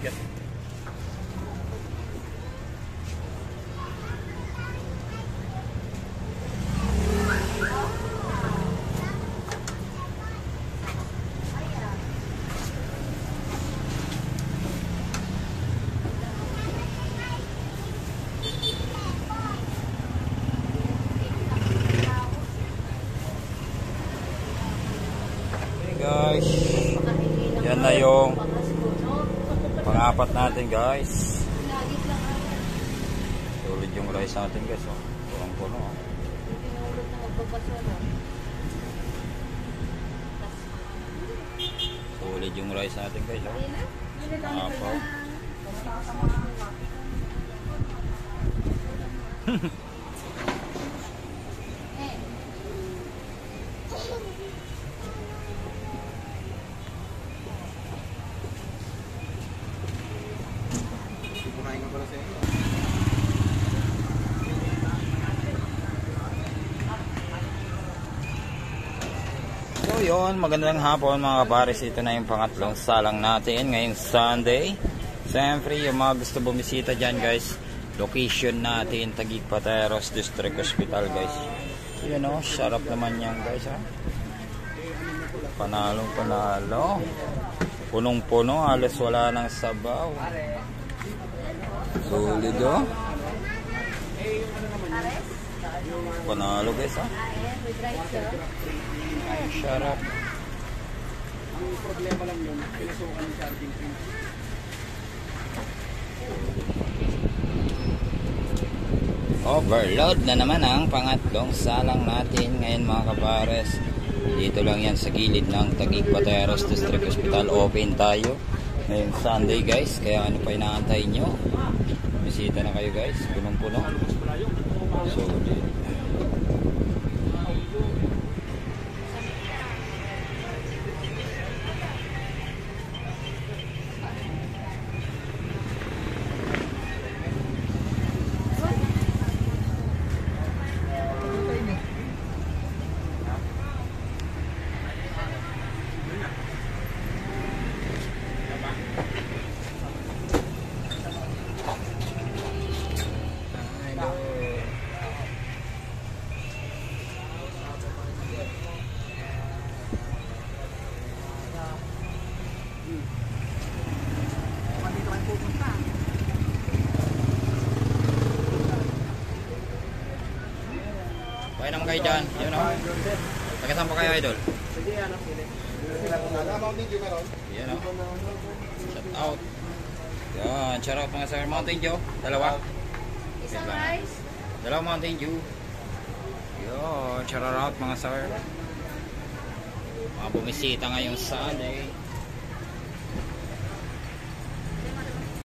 bigat. Guys, yan na yung pang-apat natin guys. Tulad yung rice natin guys, oh. Puno oh. Tulad yung rice natin guys, oh. Apaw. So yun, magandang hapon mga kapares. Ito na yung pangatlong salang natin ngayong Sunday. Siyempre yung mga gusto bumisita dyan guys, location natin Taguig Pateros District Hospital guys. Yun o, sarap naman yan guys ha. Panalong panalo, punong puno, halos wala ng sabaw. Solid o. Panalo guys ha. Ay, sarap. Ang problema lang yun, pinasukan ng charging pin. Overload na naman ang pangatlong salang natin ngayon mga kapares. Dito lang yan sa gilid ng Taguig Pateros District Hospital. Open tayo ngayong Sunday guys. Kaya ano pa inaantay nyo? Bisita na kayo guys. Punong-puno. So, kaya naman kayo dyan. Yun o. Tagasan pa kayo idol. Yan o. Shout out. Yan. Shout out mga sir. Mountain Dew. Dalawa. Isang rice. Dalawa Mountain Dew. Yan. Shout out mga sir. Mga bumisita ngayong Sunday.